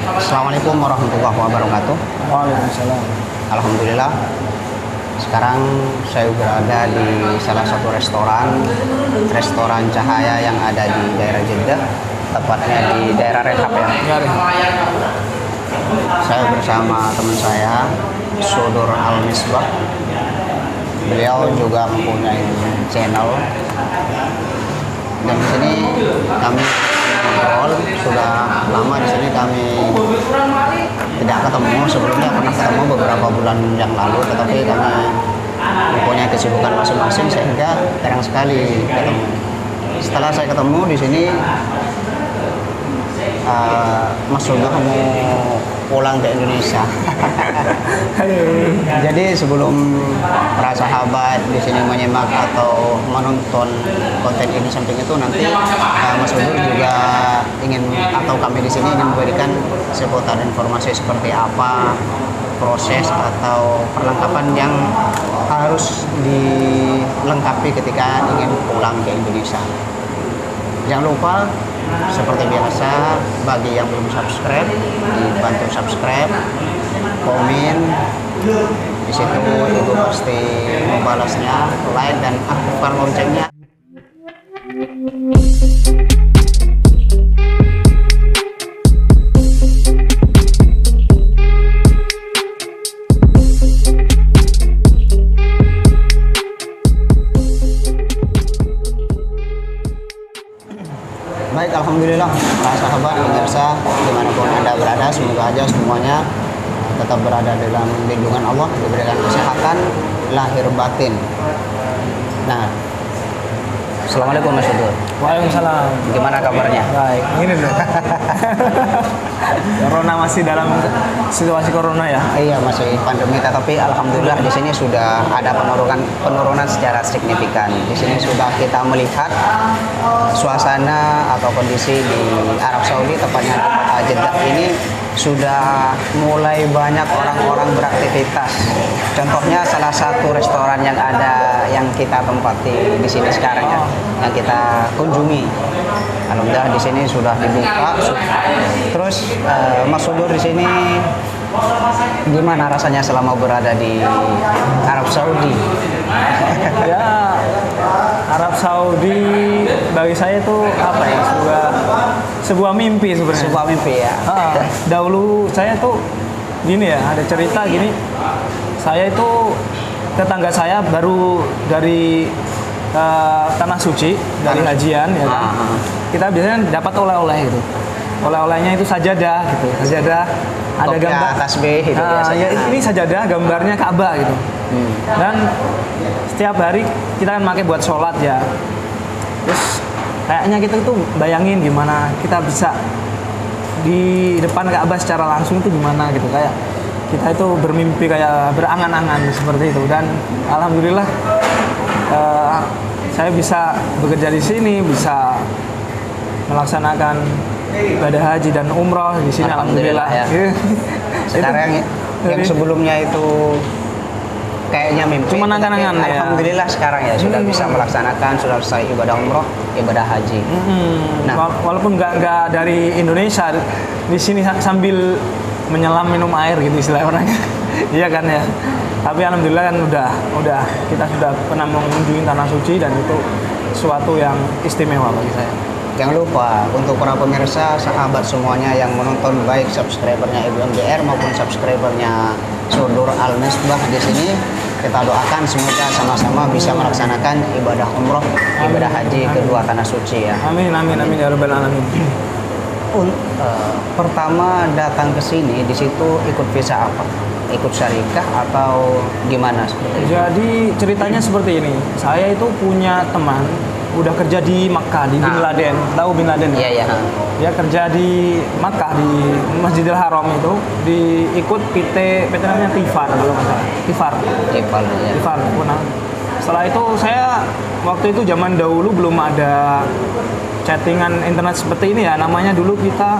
Assalamualaikum warahmatullahi wabarakatuh. Waalaikumsalam. Alhamdulillah. Sekarang saya berada di salah satu restoran Cahaya yang ada di daerah Jeddah, tepatnya di daerah Rehab ya. Saya bersama teman saya, Sudur Al-Misbah. Beliau juga mempunyai channel. Dan di sini kami ngobrol, sudah lama di sini kami tidak ketemu. Sebelumnya pernah ketemu beberapa bulan yang lalu, tetapi kami mempunyai kesibukan masing-masing sehingga jarang sekali ketemu. Setelah saya ketemu di sini, Mas Sudah mau pulang ke Indonesia. Jadi sebelum para sahabat di sini menyimak atau menonton konten ini, samping itu nanti Mas Sudur juga ingin atau kami di sini ingin memberikan seputar informasi seperti apa proses atau perlengkapan yang harus dilengkapi ketika ingin pulang ke Indonesia. Jangan lupa seperti biasa, bagi yang belum subscribe, dibantu subscribe, komen. Di situ Ibu pasti membalasnya, like dan aktifkan loncengnya. Baik, alhamdulillah para sahabat pemirsa dimanapun Anda berada, semoga aja semuanya tetap berada dalam lindungan Allah, diberikan kesehatan lahir batin. Nah, Assalamualaikum Mas Sudur. Waalaikumsalam. Gimana kabarnya? Baik, ini loh. Corona masih dalam situasi corona ya? Iya, masih pandemi, tetapi alhamdulillah di sini sudah ada penurunan secara signifikan. Di sini sudah kita melihat suasana atau kondisi di Arab Saudi, tepatnya di kota Jeddah ini sudah mulai banyak orang-orang beraktivitas. Contohnya salah satu restoran yang ada yang kita tempati di sini sekarang ya, yang kita kunjungi. Alhamdulillah di sini sudah dibuka. Terus Mas Sudur di sini gimana rasanya selama berada di Arab Saudi? Ya, Arab Saudi bagi saya itu apa ya? Sebuah mimpi sebenarnya. Sebuah mimpi ya. Dahulu saya tuh gini ya, ada cerita gini. Saya itu tetangga saya baru dari tanah suci, dari hajian ya kan. Kita biasanya dapat oleh-oleh gitu. Oleh-olehnya itu sajadah gitu. Sajadah ada gambar tasbih itu biasanya. Ya, ini sajadah gambarnya Ka'bah gitu. Dan setiap hari kita kan pakai buat sholat ya. Terus kayaknya kita tuh bayangin gimana kita bisa di depan Ka'bah secara langsung itu gimana gitu, kayak kita itu bermimpi kayak berangan-angan seperti itu. Dan alhamdulillah saya bisa bekerja di sini, bisa melaksanakan ibadah haji dan umroh di sini. Alhamdulillah ya. Sekarang yang sebelumnya itu kayaknya mimpi. Cuma angan-angan ya. Alhamdulillah sekarang ya sudah bisa melaksanakan, sudah selesai ibadah umroh, ibadah haji. Nah, walaupun nggak dari Indonesia, di sini sambil menyelam minum air gitu istilah orangnya. Iya kan ya. Tapi alhamdulillah kan udah kita sudah pernah mengunjungi tanah suci dan itu suatu yang istimewa bagi saya. Jangan lupa untuk para pemirsa, sahabat semuanya yang menonton, baik subscribernya Ibu MDR maupun subscribernya Sudur Al-Misbah di sini, kita doakan semoga sama-sama bisa melaksanakan ibadah umroh, ibadah haji kedua tanah suci ya. Amin amin amin ya rabbal alamin. Pertama datang ke sini, di situ ikut visa apa? Ikut syarikah atau gimana seperti itu? Jadi ceritanya seperti ini. Saya itu punya teman udah kerja di Makkah, di Bin Laden. Tahu Bin Laden? Iya, iya. Dia kerja di Makkah, di Masjidil Haram itu, ikut PT namanya Tifar kalau nggak salah. Tifar. Ya. Tifar. Nah, setelah itu saya waktu itu zaman dahulu belum ada chattingan internet seperti ini ya. Namanya dulu kita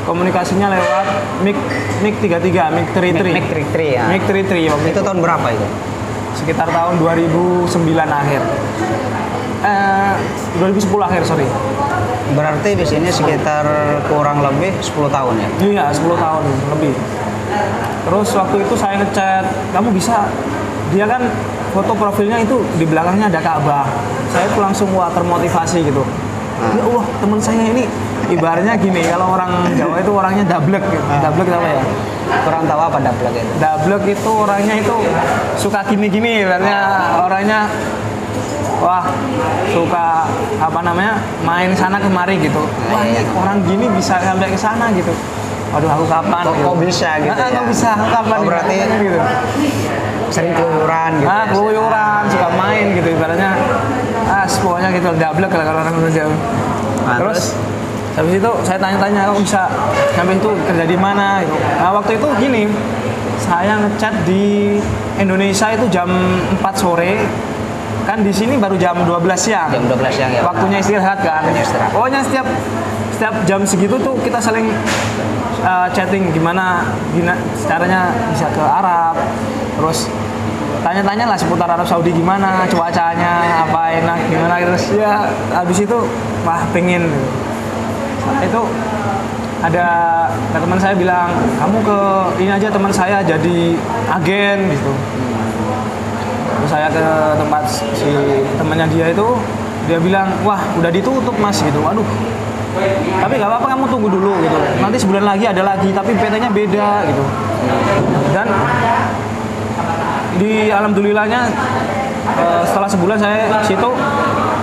komunikasinya lewat MiG 33, MiG 33. MiG 33 ya. MiG 33 waktu itu tahun berapa itu? Sekitar tahun 2009 akhir. 2010 akhir, sorry. Berarti di sini sekitar kurang lebih 10 tahun ya? Iya, 10 tahun lebih. Terus waktu itu saya ngechat, kamu bisa, dia kan foto profilnya itu di belakangnya ada Ka'bah. Saya tuh langsung wah termotivasi gitu. Ya Allah, teman saya ini ibaratnya gini, kalau orang Jawa itu orangnya dablek gitu. Dablek apa ya? Kurang tahu apa dablek itu? Dablek itu orangnya itu suka gini-gini, ibaratnya orangnya wah suka apa namanya main sana kemari gitu. Wah ini orang gini bisa sampai ke sana gitu. Waduh aku kapan? Kok bisa gitu? Nah, kok bisa? Aku kapan? Oh, berarti gitu. sering keluyuran gitu. Ah, keluyuran, suka main gitu ibaratnya. Pokoknya gitu dablek kalau orang Jawa. Nah, Terus habis itu saya tanya-tanya, kok bisa sampai itu kerja di mana gitu. Nah, waktu itu gini, saya ngechat di Indonesia itu jam 4 sore. Kan di sini baru jam 12 siang. Jam 12 siang ya. Waktunya istirahat kan. Waktunya istirahat. Pokoknya setiap jam segitu tuh kita saling chatting gimana caranya bisa ke Arab. Terus tanya-tanya lah seputar Arab Saudi gimana, cuacanya, apa enak, gimana terus ya habis itu wah pengen. Itu ada teman saya bilang, kamu ke ini aja teman saya jadi agen gitu. Terus saya ke tempat si temannya dia itu, dia bilang, wah udah ditutup mas gitu. Waduh, tapi gak apa-apa kamu tunggu dulu gitu. Nanti sebulan lagi ada lagi, tapi PT-nya beda gitu. Dan di alhamdulillahnya setelah sebulan saya situ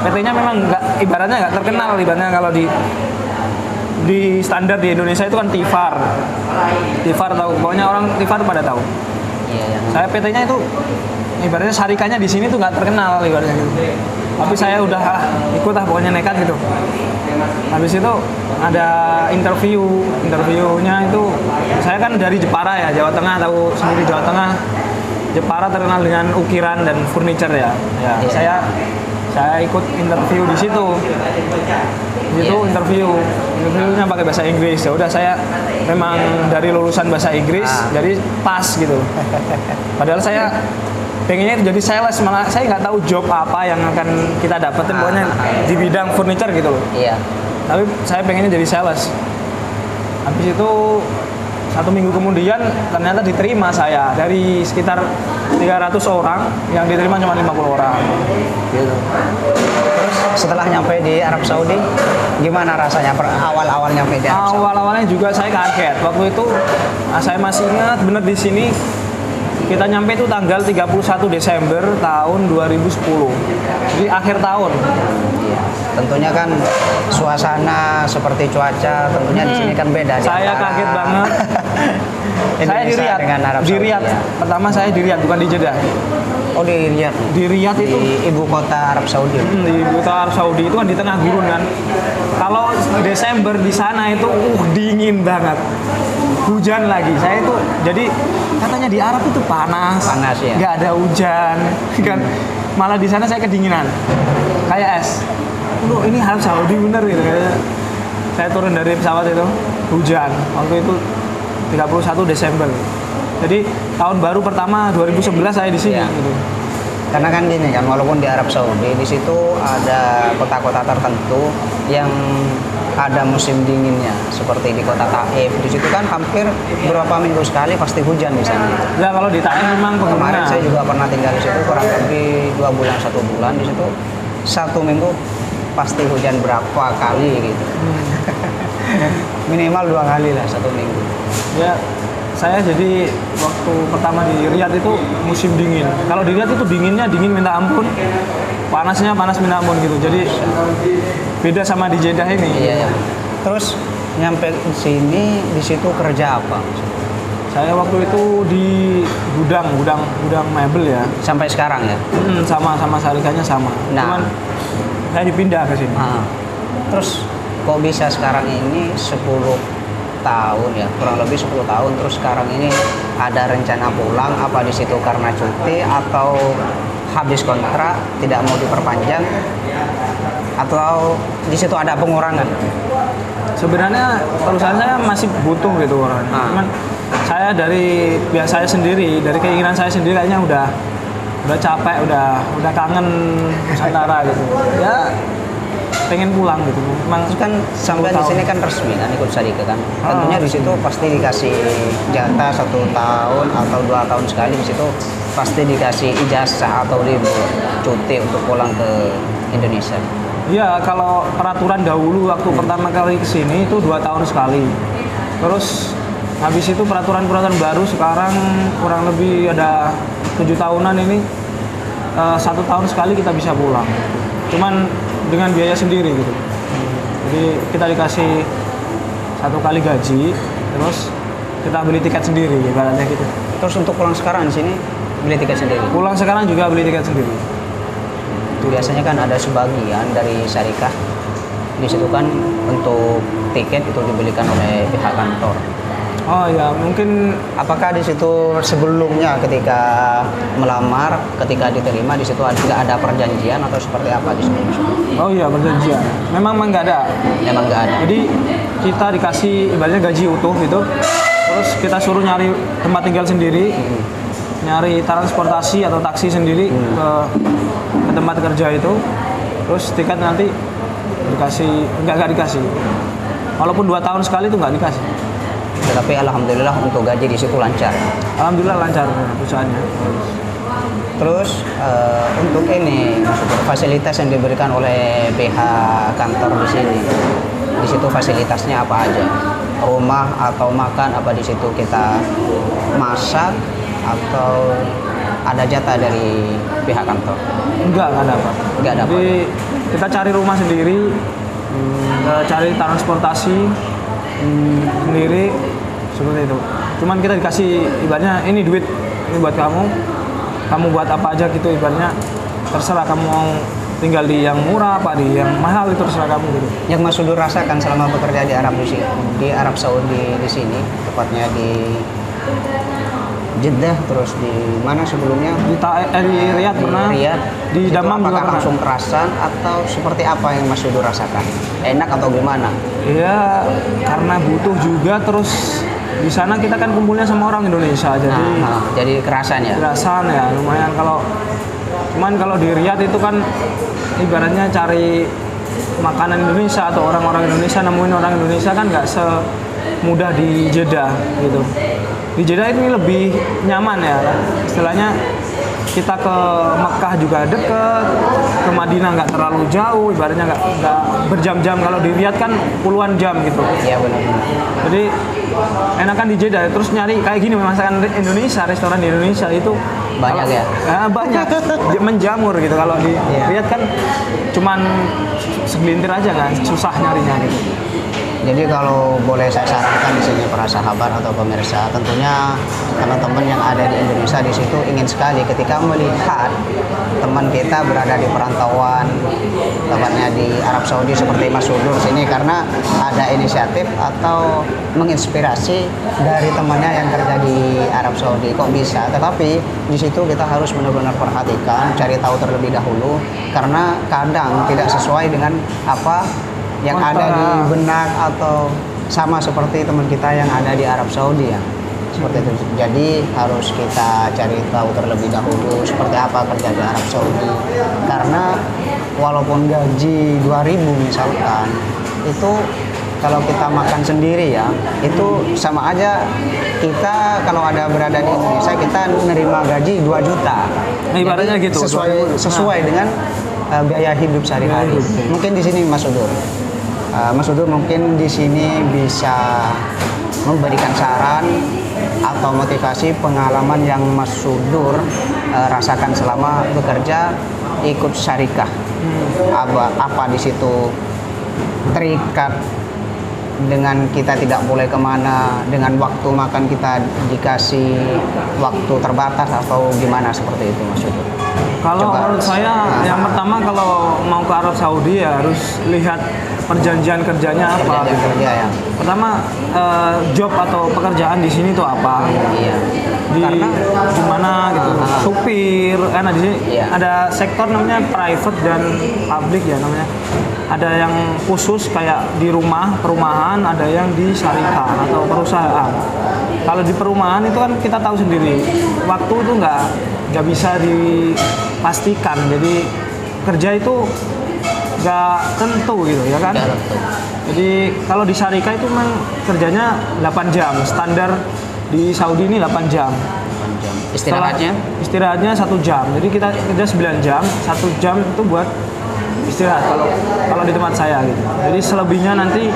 PT-nya memang nggak ibaratnya nggak terkenal ibaratnya kalau di standar di Indonesia itu kan Tifar tahu, pokoknya orang Tifar pada tahu. Iya. Saya PT-nya itu ibaratnya syarikahnya di sini tuh nggak terkenal ibaratnya gitu. Tapi saya udah ikut pokoknya nekat gitu. Habis itu ada interviewnya itu saya kan dari Jepara ya, Jawa Tengah, tahu sendiri Jawa Tengah. Jepara terkenal dengan ukiran dan furniture ya. Saya ikut interview di situ. Interviewnya pakai bahasa Inggris. Ya udah saya memang dari lulusan bahasa Inggris, jadi pas gitu. Padahal saya pengennya jadi sales, malah saya nggak tahu job apa yang akan kita dapetin pokoknya di bidang furniture gitu loh. Iya. Tapi saya pengennya jadi sales. Habis itu 1 minggu kemudian ternyata diterima saya dari sekitar 300 orang, yang diterima cuma 50 orang. Gitu. Terus setelah nyampe di Arab Saudi, gimana rasanya awal-awal nyampe di Arab Saudi? Awal-awalnya juga saya kaget. Waktu itu saya masih ingat bener di sini kita nyampe itu tanggal 31 Desember tahun 2010. Jadi akhir tahun. Tentunya kan suasana seperti cuaca tentunya di sini kan beda. Saya kaget banget. Saya di Riyadh. Dengan Arab Saudi, Riyadh. ya. Pertama saya di Riyadh, bukan di Jeddah. Oh di Riyadh. Di Riyadh itu di ibu kota Arab Saudi. Di ibu kota Arab Saudi itu kan di tengah gurun kan. Kalau Desember di sana itu dingin banget. Hujan lagi. Saya itu jadi katanya di Arab itu panas. Panas ya. Nggak ada hujan kan. Malah di sana saya kedinginan. Kayak es. Loh, ini Arab Saudi bener gitu. Saya turun dari pesawat itu hujan. Waktu itu 31 Desember. Jadi tahun baru pertama 2011 saya di sini. Ya. Gitu. Karena kan gini kan, walaupun di Arab Saudi di situ ada kota-kota tertentu yang ada musim dinginnya, seperti di kota Taif. Di situ kan hampir berapa minggu sekali pasti hujan di sana. Ya kalau di Taif memang Kemarin saya juga pernah tinggal di situ kurang lebih 2 bulan 1 bulan di situ. 1 minggu pasti hujan berapa kali gitu. Minimal 2 kali lah 1 minggu. Ya, saya jadi waktu pertama di Riyadh itu musim dingin. Kalau di Riyadh itu dinginnya dingin minta ampun, panasnya panas minta ampun gitu. Jadi beda sama di Jeddah ini. Iya. Terus nyampe sini di situ kerja apa? Saya waktu itu di gudang mebel ya. Sampai sekarang ya? Sama syarikahnya sama. Nah. Cuman saya dipindah ke sini. Terus kok bisa sekarang ini 10 tahun ya, kurang lebih 10 tahun, terus sekarang ini ada rencana pulang apa di situ karena cuti atau habis kontrak tidak mau diperpanjang atau di situ ada pengurangan? Sebenarnya perusahaan saya masih butuh gitu orang. Cuman saya dari biasa saya sendiri, dari keinginan saya sendiri kayaknya udah capek, udah kangen Nusantara gitu. Ya pengen pulang gitu. Memang Terus kan sampai di 10 sini tahun. kan resmi kan ikut Sarika kan. Tentunya di situ pasti dikasih jatah 1 tahun atau 2 tahun sekali, di situ pasti dikasih ijazah atau libur cuti untuk pulang ke Indonesia. Iya, kalau peraturan dahulu waktu pertama kali ke sini itu 2 tahun sekali. Terus habis itu peraturan-peraturan baru sekarang kurang lebih ada 7 tahunan ini 1 tahun sekali kita bisa pulang. Cuman dengan biaya sendiri gitu. Jadi kita dikasih 1 kali gaji, terus kita beli tiket sendiri ibaratnya gitu. Terus untuk pulang sekarang di sini beli tiket sendiri. Pulang sekarang juga beli tiket sendiri. Biasanya kan ada sebagian dari syarikat di situ kan untuk tiket itu dibelikan oleh pihak kantor. Oh ya, mungkin Apakah di situ sebelumnya ketika melamar, ketika diterima di situ tidak ada perjanjian atau seperti apa di situ? oh iya perjanjian. Memang nggak ada. Memang nggak ada. Jadi kita dikasih ibaratnya gaji utuh gitu. Terus kita suruh nyari tempat tinggal sendiri, nyari transportasi atau taksi sendiri ke tempat kerja itu. Terus tiket nanti dikasih, nggak dikasih. Walaupun 2 tahun sekali itu nggak dikasih. Tetapi alhamdulillah untuk gaji di situ lancar. Alhamdulillah lancar perusahaannya. Terus untuk ini maksudnya fasilitas yang diberikan oleh pihak kantor di sini. Di situ fasilitasnya apa aja? Rumah atau makan apa di situ kita masak atau ada jatah dari pihak kantor? Nggak ada Pak. Nggak ada, Pak. Jadi kita cari rumah sendiri, cari transportasi sendiri, seperti itu. Cuman kita dikasih ibaratnya ini duit, ini buat kamu buat apa aja gitu ibaratnya, terserah kamu mau tinggal di yang murah apa di yang mahal itu terserah kamu gitu. Yang Mas Sudur rasakan selama bekerja di Arab Saudi di sini, tepatnya di Jeddah, terus di mana sebelumnya? Di Riyadh pernah, Riyadh. di Situ Damam juga apakah pernah. langsung kerasan atau seperti apa yang Mas Sudur rasakan? Enak atau gimana? Iya, karena butuh juga, terus di sana kita kan kumpulnya sama orang Indonesia, jadi Jadi kerasan ya? kerasan ya lumayan. Cuman kalau di Riyadh itu kan ibaratnya cari makanan Indonesia atau orang-orang Indonesia, nemuin orang Indonesia kan nggak semudah di Jeddah gitu. Di Jeddah ini lebih nyaman ya, istilahnya kita ke Mekah juga deket, ke Madinah nggak terlalu jauh, ibaratnya nggak berjam-jam. Kalau di Riyadh kan puluhan jam gitu. Iya benar. Jadi enakan di Jeddah. Terus nyari kayak gini masakan Indonesia, restoran di Indonesia itu Banyak ya? Banyak, menjamur gitu. Kalau di Riyadh kan cuman segelintir aja kan, susah nyarinya gitu. Jadi kalau boleh saya sarankan di sini para sahabat atau pemirsa, tentunya teman-teman yang ada di Indonesia di situ ingin sekali ketika melihat teman kita berada di perantauan, tepatnya di Arab Saudi seperti Mas Sudur sini, karena ada inisiatif atau menginspirasi dari temannya yang kerja di Arab Saudi. Kok bisa? Tetapi di situ kita harus benar-benar perhatikan, cari tahu terlebih dahulu, karena kadang tidak sesuai dengan apa yang ada di benak atau sama seperti teman kita yang ada di Arab Saudi ya, seperti itu. Jadi harus kita cari tahu terlebih dahulu seperti apa kerja di Arab Saudi, karena walaupun gaji 2.000 misalkan, itu kalau kita makan sendiri ya, itu sama aja kita kalau ada berada di Indonesia kita menerima gaji 2 juta. Nah, ibaratnya Jadi gitu. sesuai dengan biaya hidup sehari-hari. Mungkin di sini Mas Sudur. Mas Sudur mungkin di sini bisa memberikan saran atau motivasi pengalaman yang Mas Sudur rasakan selama bekerja ikut syarikah. Apa di situ terikat dengan kita tidak boleh kemana, dengan waktu makan kita dikasih waktu terbatas atau gimana seperti itu Mas Sudur? Kalau menurut saya yang pertama kalau mau ke Arab Saudi ya harus lihat perjanjian kerjanya apa. Perjanjian kerja ya. Pertama job atau pekerjaan di sini tuh apa? Iya. Karena gimana gitu. Supir, di sini ada sektor namanya private dan public ya namanya. Ada yang khusus kayak di perumahan, ada yang di syarikat atau perusahaan. Kalau di perumahan itu kan kita tahu sendiri, waktu itu nggak bisa dipastikan. Jadi kerja itu nggak tentu gitu ya kan. Nggak tentu. Jadi kalau di Syarika itu memang kerjanya 8 jam, standar di Saudi ini 8 jam. 8 jam. Istirahatnya 1 jam. Jadi kita kerja 9 jam, 1 jam itu buat istirahat kalau di tempat saya gitu. Jadi selebihnya nanti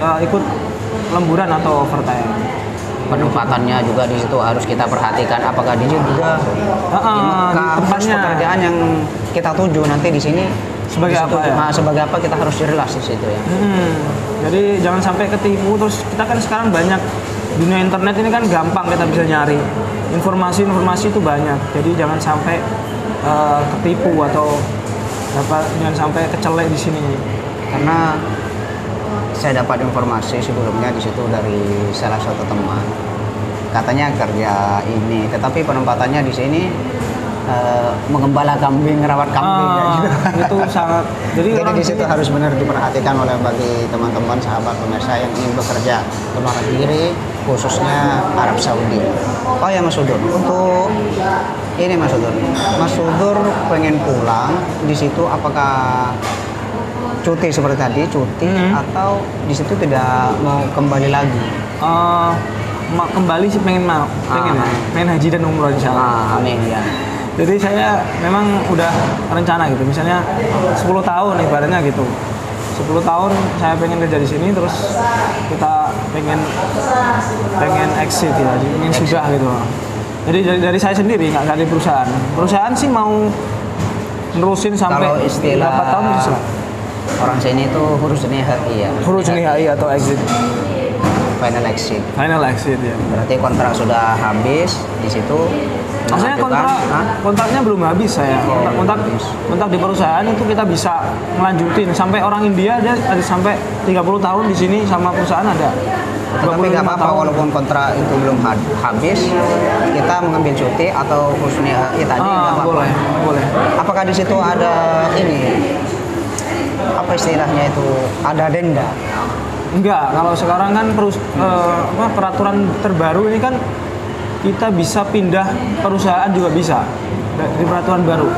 ikut lemburan atau overtime. Penempatannya juga di situ harus kita perhatikan apakah di Jeddah, di Mekah, tempatnya pekerjaan yang kita tuju nanti di sini sebagai di situ, apa ya? sebagai apa kita harus jelas di situ ya. Jadi jangan sampai ketipu. Terus kita kan sekarang banyak dunia internet ini kan gampang kita bisa nyari informasi itu banyak. Jadi jangan sampai ketipu atau jangan sampai kecelek di sini. Karena saya dapat informasi sebelumnya di situ dari salah satu teman, katanya kerja ini, tetapi penempatannya di sini mengembala kambing, rawat kambing kayak gitu. Itu sangat. Jadi di situ harus benar diperhatikan oleh bagi teman-teman sahabat pemirsa yang ingin bekerja ke luar negeri, khususnya Arab Saudi. Oh ya Mas Sudur, untuk ini Mas Sudur pengen pulang di situ apakah cuti seperti tadi, atau di situ tidak mau kembali lagi? Kembali sih pengen haji dan umroh insya Allah. Amin ya. Jadi saya memang udah rencana gitu, misalnya 10 tahun ibaratnya gitu. 10 tahun saya pengen kerja di sini, terus kita pengen exit ya, ingin sudah gitu. Jadi dari saya sendiri nggak dari perusahaan. Perusahaan sih mau nerusin sampai kalau istilah 8 tahun bisa. Orang sini itu huruf nihai ya. Huruf nihai atau exit. Final exit. Final exit ya. Berarti kontrak sudah habis di situ. Maksudnya kontraknya belum habis saya. Kontrak di perusahaan itu kita bisa melanjutin sampai orang India dia ada sampai 30 tahun di sini sama perusahaan ada. Tapi nggak apa-apa walaupun kontrak itu belum habis, kita mengambil cuti atau khususnya tadi nggak apa-apa. Boleh. Apakah di situ ada ini? Apa istilahnya itu? Ada denda? Enggak, kalau sekarang kan peraturan terbaru ini kan kita bisa pindah perusahaan juga bisa dari peraturan baru.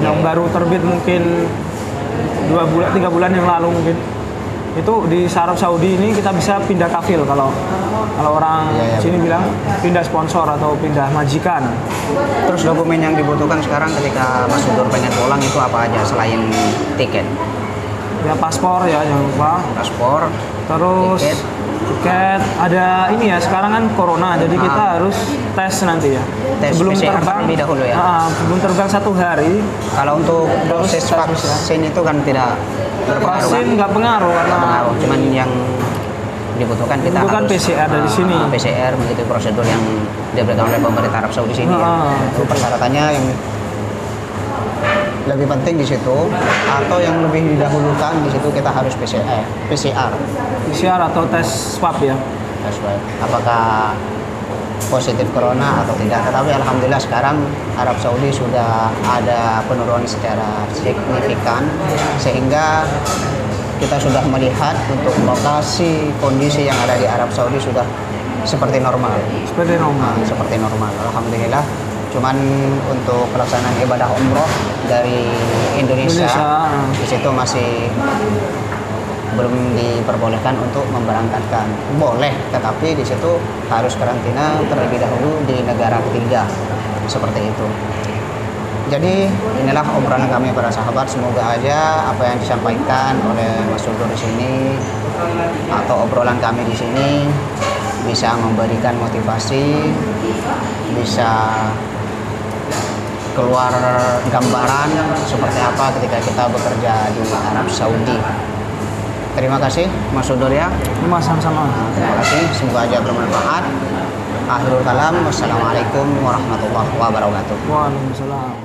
Yang baru terbit mungkin 3 bulan yang lalu mungkin. Itu di Arab Saudi ini kita bisa pindah kafil kalau orang sini bilang pindah sponsor atau pindah majikan. Terus dokumen yang dibutuhkan sekarang ketika Mas Sudur pengen pulang itu apa aja selain tiket? Ya paspor ya jangan lupa. Paspor. Terus tiket. Ada ini ya sekarang kan corona jadi kita harus tes nanti ya. Tes sebelum PCR terbang terlebih dahulu ya. Sebelum terbang 1 hari. Kalau untuk proses vaksin itu kan tidak berpengaruh. Vaksin nggak pengaruh karena cuman yang dibutuhkan kita harus PCR dari sini. PCR begitu prosedur yang diberikan oleh pemerintah Arab Saudi sini ya. Itu persyaratannya yang lebih penting di situ atau yang lebih didahulukan di situ kita harus PCR atau tes swab ya. Tes swab. Apakah positif corona atau tidak? Tetapi alhamdulillah sekarang Arab Saudi sudah ada penurunan secara signifikan sehingga kita sudah melihat untuk lokasi kondisi yang ada di Arab Saudi sudah seperti normal. Seperti normal. Alhamdulillah. Cuman untuk pelaksanaan ibadah umroh dari Indonesia. Di situ masih belum diperbolehkan untuk memberangkatkan. Boleh, tetapi di situ harus karantina terlebih dahulu di negara ketiga. Seperti itu. Jadi inilah obrolan kami para sahabat. Semoga aja apa yang disampaikan oleh Mas Sudur di sini atau obrolan kami di sini bisa memberikan motivasi, bisa keluar gambaran seperti apa ketika kita bekerja di Arab Saudi. Terima kasih Mas Sudur ya. Sama-sama. Terima kasih, semoga aja bermanfaat. Akhirul kalam, wassalamualaikum warahmatullahi wabarakatuh. Waalaikumsalam.